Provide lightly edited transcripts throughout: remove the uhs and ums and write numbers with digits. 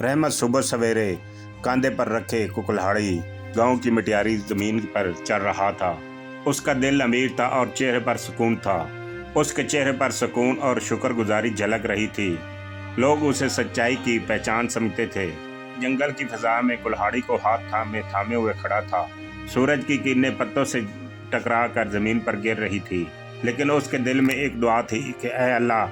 रहमत सुबह सवेरे कंधे पर रखे कुल्हाड़ी गांव की मिट्यारी जमीन पर चल रहा था। उसका दिल अमीर था और चेहरे पर सुकून था। उसके चेहरे पर सुकून और शुक्रगुजारी झलक रही थी। लोग उसे सच्चाई की पहचान समझते थे। जंगल की फिजा में कुल्हाड़ी को हाथ थामे हुए खड़ा था। सूरज की किरणें पत्तों से टकरा कर जमीन पर गिर रही थी, लेकिन उसके दिल में एक दुआ थी कि ऐ अल्लाह,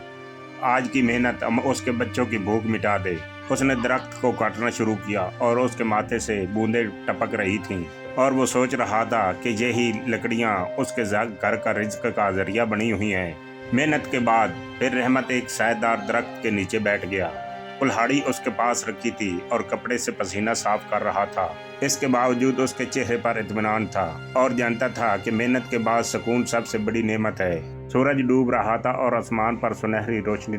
आज की मेहनत उसके बच्चों की भूख मिटा दे। उसने दरख्त को काटना शुरू किया और उसके माथे से बूंदें टपक रही थीं और वो सोच रहा था कि यही लकड़ियाँ उसके घर का रिज्क का जरिया बनी हुई हैं। मेहनत के बाद फिर रहमत एक सायेदार दरख्त के नीचे बैठ गया। कुल्हाड़ी उसके पास रखी थी और कपड़े से पसीना साफ कर रहा था। इसके बावजूद उसके चेहरे पर इत्मीनान था और जानता था कि मेहनत के बाद सुकून सबसे बड़ी नेमत है। सूरज डूब रहा था और आसमान पर सुनहरी रोशनी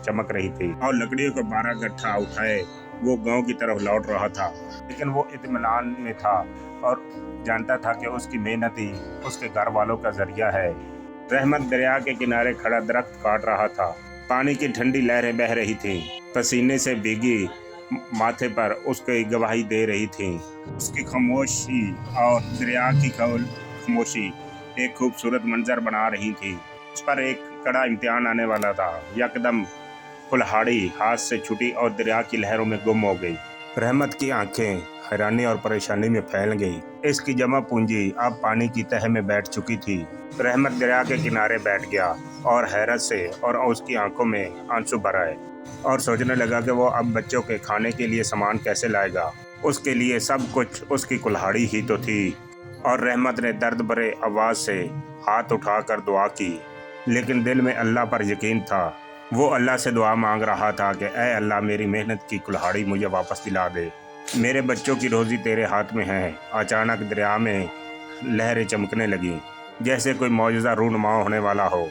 चमक रही थी और लकड़ियों का 12 गट्ठा उठाए वो गांव की तरफ लौट रहा था। लेकिन वो इत्मीनान में था और जानता था कि उसकी मेहनत ही उसके घर वालों का जरिया है। रहमत दरिया के किनारे खड़ा दरख्त काट रहा था। पानी की ठंडी लहरें बह रही थीं, पसीने से भीगी माथे पर उसकी गवाही दे रही थी। उसकी खामोशी और दरिया की खामोशी एक खूबसूरत मंजर बना रही थी। उस पर एक कड़ा इम्तिहान आने वाला था। यकदम कुल्हाड़ी हाथ से छूटी और दरिया की लहरों में गुम हो गई। रहमत की आंखें हैरानी और परेशानी में फैल गई। इसकी जमा पूंजी अब पानी की तह में बैठ चुकी थी। रहमत दरिया के किनारे बैठ गया और हैरत से और उसकी आंखों में आंसू भर आए और सोचने लगा कि वो अब बच्चों के खाने के लिए सामान कैसे लाएगा। उसके लिए सब कुछ उसकी कुल्हाड़ी ही तो थी। और रहमत ने दर्द भरे आवाज़ से हाथ उठाकर दुआ की, लेकिन दिल में अल्लाह पर यकीन था। वो अल्लाह से दुआ मांग रहा था कि ऐ अल्लाह, मेरी मेहनत की कुल्हाड़ी मुझे वापस दिला दे। मेरे बच्चों की रोज़ी तेरे हाथ में है। अचानक दरिया में लहरें चमकने लगीं, जैसे कोई मौजज़ा रूनुमा होने वाला हो।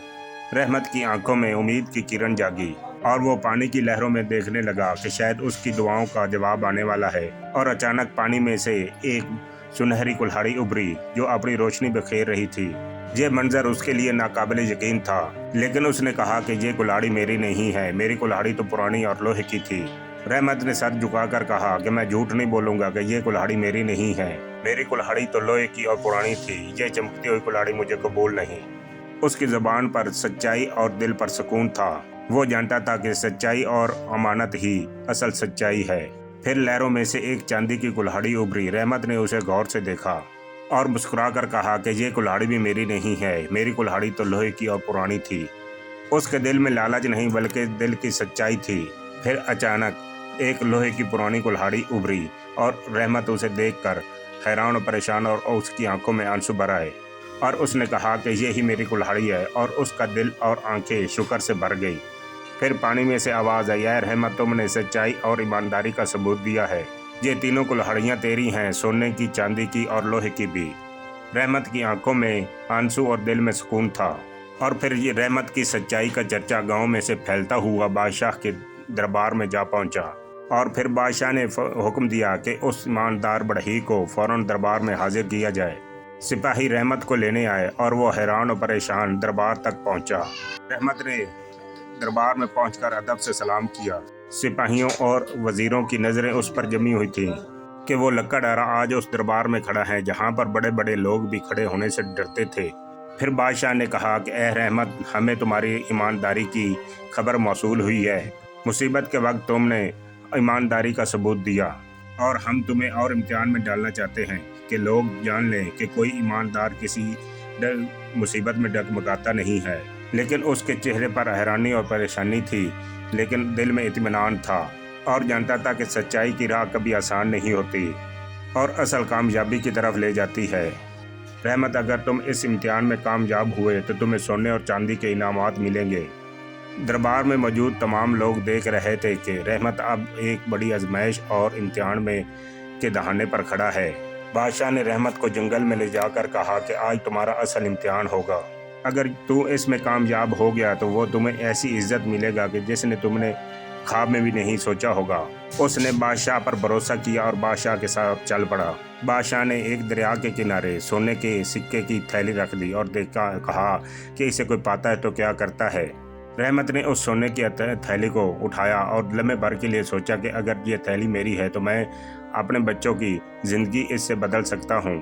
रहमत की आंखों में उम्मीद की किरण जागी और वो पानी की लहरों में देखने लगा कि शायद उसकी दुआओं का जवाब आने वाला है। और अचानक पानी में से एक सुनहरी कुल्हाड़ी उभरी जो अपनी रोशनी बिखेर रही थी। ये मंजर उसके लिए नाकाबिल यकीन था, लेकिन उसने कहा कि ये कुल्हाड़ी मेरी नहीं है, मेरी कुल्हाड़ी तो पुरानी और लोहे की थी। रहमत ने सर झुकाकर कहा कि मैं झूठ नहीं बोलूंगा कि ये कुल्हाड़ी मेरी नहीं है। मेरी कुल्हाड़ी तो लोहे की और पुरानी थी। ये चमकती हुई कुल्हाड़ी मुझे कबूल नहीं। उसकी ज़बान पर सच्चाई और दिल पर सुकून था। वो जानता था कि सच्चाई और अमानत ही असल सच्चाई है। फिर लहरों में से एक चांदी की कुल्हाड़ी उभरी। रहमत ने उसे गौर से देखा और मुस्कुराकर कहा कि ये कुल्हाड़ी भी मेरी नहीं है, मेरी कुल्हाड़ी तो लोहे की और पुरानी थी। उसके दिल में लालच नहीं बल्कि दिल की सच्चाई थी। फिर अचानक एक लोहे की पुरानी कुल्हाड़ी उभरी और रहमत उसे देखकर हैरान और परेशान और उसकी आंखों में आंसू भर आए और उसने कहा कि ये ही मेरी कुल्हाड़ी है। और उसका दिल और आंखें शुक्र से भर गई। फिर पानी में से आवाज़ आई, ऐ रहमत, तुमने सच्चाई और ईमानदारी का सबूत दिया है। ये तीनों कुल्हाड़ियाँ तेरी हैं, सोने की, चांदी की और लोहे की भी। रहमत की आंखों में आंसू और दिल में सुकून था। और फिर ये रहमत की सच्चाई का चर्चा गांव में से फैलता हुआ बादशाह के दरबार में जा पहुंचा। और फिर बादशाह ने हुक्म दिया कि उस ईमानदार बढ़ई को फौरन दरबार में हाजिर किया जाए। सिपाही रहमत को लेने आए और वो हैरान और परेशान दरबार तक पहुंचा। रहमत ने दरबार में पहुंचकर अदब से सलाम किया। सिपाहियों और वजीरों की नज़रें उस पर जमी हुई थीं कि वो लक्कड़हारा आज उस दरबार में खड़ा है जहां पर बड़े बड़े लोग भी खड़े होने से डरते थे। फिर बादशाह ने कहा कि ऐ रहमत, हमें तुम्हारी ईमानदारी की खबर मौसूल हुई है। मुसीबत के वक्त तुमने ईमानदारी का सबूत दिया और हम तुम्हें और इम्तिहान में डालना चाहते हैं कि लोग जान लें कि कोई ईमानदार किसी मुसीबत में डगमगाता नहीं है। लेकिन उसके चेहरे पर हैरानी और परेशानी थी, लेकिन दिल में इत्मीनान था और जानता था कि सच्चाई की राह कभी आसान नहीं होती और असल कामयाबी की तरफ ले जाती है। रहमत, अगर तुम इस इम्तिहान में कामयाब हुए तो तुम्हें सोने और चांदी के इनामात मिलेंगे। दरबार में मौजूद तमाम लोग देख रहे थे कि रहमत अब एक बड़ी आजमाइश और इम्तिहान में के दहाने पर खड़ा है। बादशाह ने रहमत को जंगल में ले जाकर कहा कि आज तुम्हारा असल इम्तिहान होगा। अगर तू इसमें कामयाब हो गया तो वो तुम्हें ऐसी इज्जत मिलेगा कि जिसने तुमने ख्वाब में भी नहीं सोचा होगा। उसने बादशाह पर भरोसा किया और बादशाह के साथ चल पड़ा। बादशाह ने एक दरिया के किनारे सोने के सिक्के की थैली रख दी और कहा कि इसे कोई पाता है तो क्या करता है। रहमत ने उस सोने की थैली को उठाया और लम्हे भर के लिए सोचा कि अगर ये थैली मेरी है तो मैं अपने बच्चों की ज़िंदगी इससे बदल सकता हूँ।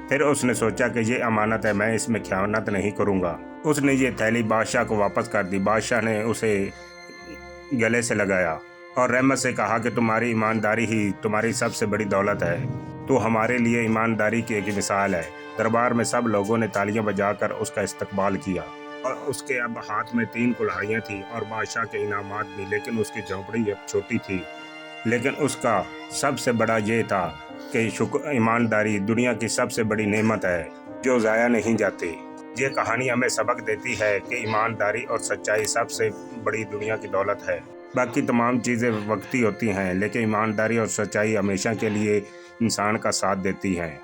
फिर उसने सोचा कि ये अमानत है, मैं इसमें ख़यानत नहीं करूँगा। उसने ये थैली बादशाह को वापस कर दी। बादशाह ने उसे गले से लगाया और रहमत से कहा कि तुम्हारी ईमानदारी ही तुम्हारी सबसे बड़ी दौलत है। तो हमारे लिए ईमानदारी की एक मिसाल है। दरबार में सब लोगों ने तालियां बजाकर उसका इस्तकबाल किया और उसके अब हाथ में 3 कुल्हाड़ियाँ थीं और बादशाह के इनामात भी, लेकिन उसकी झोंपड़ी अब छोटी थी। लेकिन उसका सबसे बड़ा ये था कि शुक्र ईमानदारी दुनिया की सबसे बड़ी नेमत है जो ज़ाया नहीं जाती। ये कहानी हमें सबक देती है कि ईमानदारी और सच्चाई सबसे बड़ी दुनिया की दौलत है। बाकी तमाम चीज़ें वक्ती होती हैं, लेकिन ईमानदारी और सच्चाई हमेशा के लिए इंसान का साथ देती हैं।